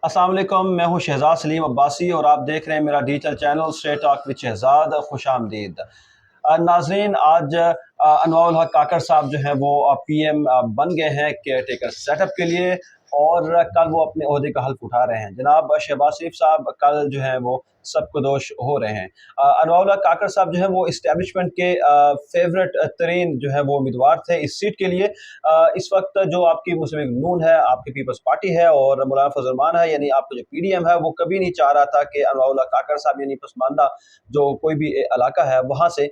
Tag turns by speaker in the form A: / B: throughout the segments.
A: अस्सलाम वालेकुम, मैं हूं शहजाद सलीम अब्बासी और आप देख रहे हैं मेरा digital channel straight talk with Shahzad. खुश आमदीद नाजरीन। आज अनवारुल हक काकड़ साहब जो हैं वो पीएम बन गए हैं केयर टेकर सेटअप के लिए, और कल वो अपने ओहदे का हल्फ उठा रहे हैं। जनाब शहबाज शरीफ साहब कल जो है वो सबकदोश हो रहे हैं। अनवारुल हक काकड़ साहब जो है वो इस्टेब्लिशमेंट के फेवरेट तरीन जो है वो उम्मीदवार थे इस सीट के लिए। इस वक्त जो आपकी मुस्लिम लीग नून है, आपकी पीपल्स पार्टी है और मौलाना फजल रहमान है, यानी आपका जो पीडीएम है, वो कभी नहीं चाह रहा था कि अनवारुल हक काकड़ साहब यानी पसमानदा जो कोई भी इलाका है वहाँ से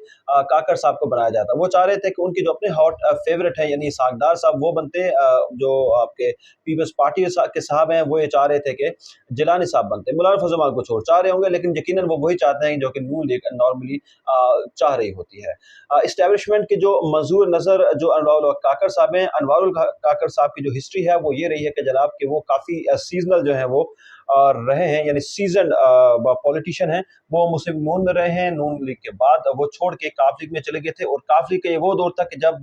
A: काकड़ साहब को बनाया जाता। वो चाह रहे थे कि उनके जो अपने हॉट फेवरेट है यानी सागदार साहब वो बनते, जो आपके पीपल्स पार्टी के साहब हैं वो ये चाह रहे थे कि जिलानी साहब बनते। मौलाना फजल रहमान कुछ और चाह रहे होंगे, लेकिन यकीनन वो वही चाहते हैं जो कि नून लीग नॉर्मली चाह रही होती है। इस्टेब्लिशमेंट के जो मंजूर नज़र जो अनवारुल हक काकड़ साहब हैं, अनवारुल हक काकड़ साहब की जो हिस्ट्री है वो ये रही है कि जनाब कि वो काफ़ी सीजनल जो है वो रहे हैं, यानी सीजन पॉलिटिशियन हैं। वो मुस्लिम नून में रहे हैं, नून लीग के बाद वो छोड़ के काफ लीग में चले गए थे, और काफ लीग का ये वो दौर था कि जब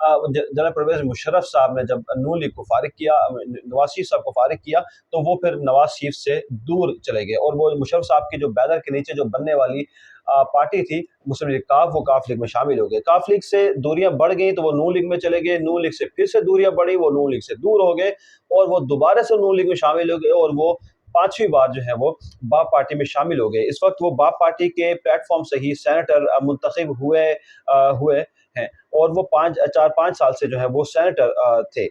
A: जनरल परवेज मुशर्रफ साहब ने जब नून लीग को फारिग किया, नवाज शरीफ साहब को फारिग किया, तो वो फिर नवाज शरीफ से दूर चले गए, और वो मुशर्रफ साहब के जो बैनर के नीचे जो बनने वाली पार्टी थी मुस्लिम लीग काफ, वो काफ लीग में शामिल हो गए। काफ लीग से दूरियां बढ़ गई तो वो नून लीग में चले गए, नून लीग से फिर से दूरियां बढ़ी, वो नून लीग से दूर हो गए, और वो दोबारा से नून लीग में शामिल हो गए, और वो पांचवी बार जो है वो बाप पार्टी में शामिल हो गए। इस वक्त वो बाप पार्टी के प्लेटफॉर्म से ही सेनेटर मुंतखब हुए हैं, और वो 4-5 साल से जो है वो सेनेटर थे।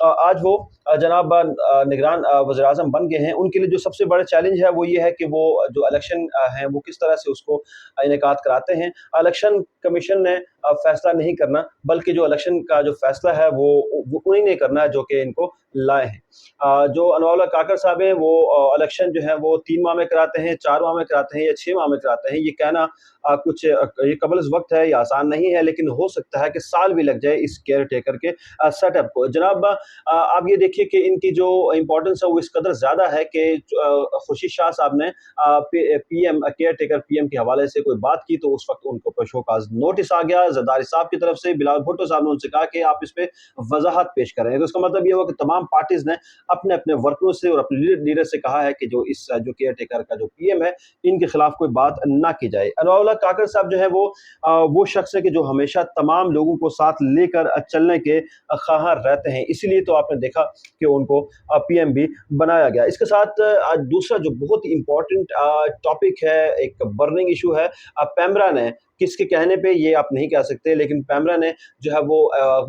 A: आज वो जनाब निगरान वज़ीर आज़म बन गए हैं। उनके लिए जो सबसे बड़ा चैलेंज है वो ये है कि वो जो इलेक्शन है वो किस तरह से उसको इनेकाद कराते हैं। इलेक्शन कमीशन ने फैसला नहीं करना, बल्कि जो इलेक्शन का जो फैसला है वो उन्हीं ने करना है जो कि इनको लाए हैं। जो अनवारुल हक काकड़ साहब हैं वो इलेक्शन जो है वो 3 माह में कराते हैं, 4 माह में कराते हैं या 6 माह में कराते हैं। ये कहना कुछ ये कबल वक्त है, ये आसान नहीं है, लेकिन हो सकता है कि साल भी लग जाए इस केयर टेकर के सेटअप को। जनाब आप ये देखिए कि इनकी जो इम्पोर्टेंस है वो इस कदर ज़्यादा है कि खुर्शीद शाह साहब ने पीएम केयर टेकर पीएम के हवाले से कोई बात की, तो उस वक्त उनको पर शोकाज नोटिस आ गया जरदारी साहब की तरफ से। बिलावल भुट्टो साहब ने उनसे कहा कि आप इस पे वजाहत पेश करें। तो इसका मतलब ये हुआ कि तमाम पार्टीज ने अपने अपने वर्करों से और अपने लीडर से कहा है कि जो इस जो केयर टेकर का जो पीएम है इनके खिलाफ कोई बात ना की जाए। अनवारुल हक काकड़ साहब जो है वो शख्स है कि जो हमेशा तमाम लोगों को साथ लेकर चलने के ख्वाहां रहते हैं, इसीलिए तो आपने देखा कि उनको पीएम भी बनाया गया। इसके साथ आज दूसरा जो बहुत ही इंपॉर्टेंट टॉपिक है, एक बर्निंग इशू है। पैमरा ने किसके कहने पे ये आप नहीं कह सकते, लेकिन पैमरा ने जो है वो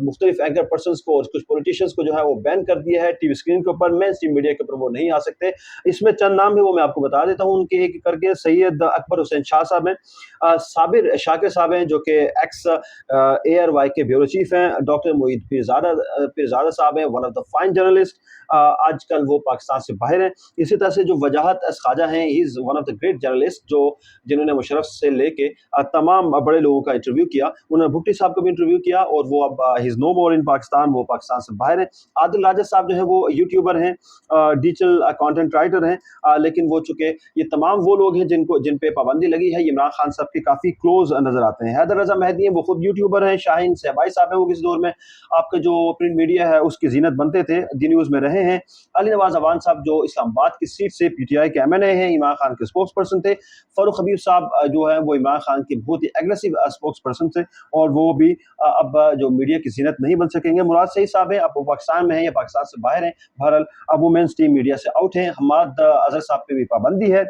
A: मुख्तलिफ एंकर पर्सन्स को और कुछ पॉलिटिशियंस को जो है वो बैन कर दिया है टीवी स्क्रीन के ऊपर, मेन स्ट्रीम मीडिया के ऊपर वो नहीं आ सकते। इसमें चंद नाम है वो मैं आपको बता देता हूँ उनके एक करके। सैयद अकबर हुसैन शाह साहब हैं, साबिर शाकिर साहब हैं जो कि एक्स ARY के ब्यूरो चीफ हैं, डॉक्टर मोईद पीरजादा साहब हैं, one of the fine journalist, आजकल वो पाकिस्तान से बाहर हैं। इसी तरह से जो वजाहत ख्वाजा हैं, he is one of the great journalist जो जिन्होंने मुशर्रफ से लेके तमाम बड़े लोगों का इंटरव्यू किया। उन्होंने भुट्टी साहब को भी इंटरव्यू किया, और वो अब ही इज नो मोर इन पाकिस्तान, वो पाकिस्तान से बाहर हैं। आदिल राजा साहब जो है वो यूट्यूबर हैं, डिजिटल कंटेंट राइटर हैं, लेकिन वो चुके ये तमाम वो लोग हैं जिन पे पाबंदी लगी है। इमरान खान साहब के काफी क्लोज नजर आते हैं। हैदर रजा मेहदी हैं, वो खुद यूट्यूबर हैं। शाहीन सहबाई साहब हैं, वो किस दौर में आपका जो प्रिंट मीडिया है उसकी जीनत बनते थे, दी न्यूज में रहे हैं। अली नवाज अवान साहब जो इस्लामाबाद की सीट से PTI के MNA हैं, इमरान खान के स्पोक्स पर्सन थे। फारूक हबीब साहब जो है वो इमरान खान के बहुत ही एग्रेसिव स्पोक्स पर्सन थे, और वो भी अब जो मीडिया की जीनत नहीं बन सकेंगे। मुराद सईद साहब हैं, अब वो पाकिस्तान में हैं या पाकिस्तान से बाहर हैं, बहरहाल अब वो मेन स्ट्रीम मीडिया से आउट हैं। हमाद अजहर साहब पे भी पाबंदी है।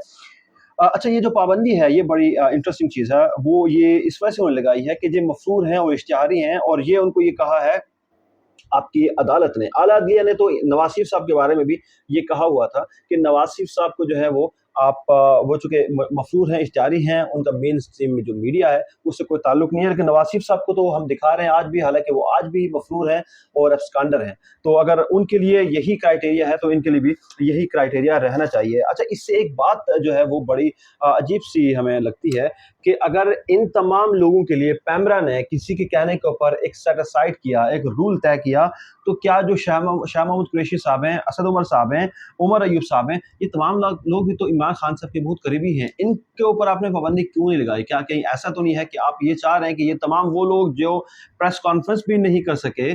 A: अच्छा, ये जो पाबंदी है ये बड़ी इंटरेस्टिंग चीज़ है। वो ये इस वजह से उन्होंने लगाई है कि जो मफरूर हैं और इश्तिहारी हैं, और ये उनको ये कहा है आपकी अदालत ने, आला अदलिया ने तो नवाज शरीफ साहब के बारे में भी ये कहा हुआ था कि नवाज शरीफ साहब को जो है वो वो चूंकि मफरूर हैं, इश्तिहारी हैं, उनका मेन स्ट्रीम में जो मीडिया है उससे कोई ताल्लुक नहीं है। लेकिन नवाज शरीफ साहब को तो हम दिखा रहे हैं आज भी, हालांकि वो आज भी मफरूर हैं और एब्सकॉन्डर हैं। तो अगर उनके लिए यही क्राइटेरिया है तो इनके लिए भी यही क्राइटेरिया रहना चाहिए। अच्छा, इससे एक बात जो है वो बड़ी अजीब सी हमें लगती है کہ اگر ان تمام لوگوں کے لیے پیمرا نے کسی کے کہنے کے اوپر ایک سیٹ اسائڈ کیا، ایک رول طے کیا، تو کیا جو شاہ محمود قریشی صاحب ہیں، اسد عمر صاحب ہیں، عمر ایوب صاحب ہیں، یہ تمام لوگ بھی تو عمران خان صاحب کے بہت قریبی ہیں، ان کے اوپر آپ نے پابندی کیوں نہیں لگائی؟ کیا کہیں ایسا تو نہیں ہے کہ آپ یہ چاہ رہے ہیں کہ یہ تمام وہ لوگ جو پریس کانفرنس بھی نہیں کر سکے،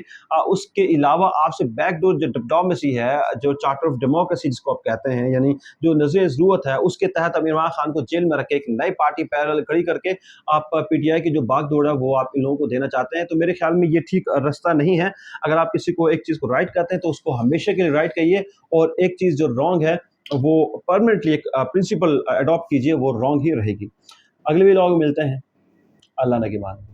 A: اس کے علاوہ آپ سے بیک ڈور جو ڈپلومیسی ہے، جو چارٹر آف ڈیموکریسی جس کو آپ کہتے ہیں، یعنی جو نظر ضرورت ہے، اس کے تحت اب عمران خان کو جیل میں رکھے ایک نئی پارٹی پیرل کھڑی کر کے آپ پی ٹی آئی کی جو باغ دوڑ ہے وہ آپ ان لوگوں کو دینا چاہتے ہیں؟ تو میرے خیال میں یہ ٹھیک رستہ نہیں ہے۔ اگر آپ کسی کو ایک چیز کو رائٹ کہتے ہیں تو اس کو ہمیشہ کے لیے رائٹ کہیے، اور ایک چیز جو رانگ ہے وہ پرمنٹلی ایک پرنسپل اڈاپٹ کیجئے، وہ رانگ ہی رہے گی۔ اگلے ویلاگ میں ملتے ہیں، اللہ نگہبان۔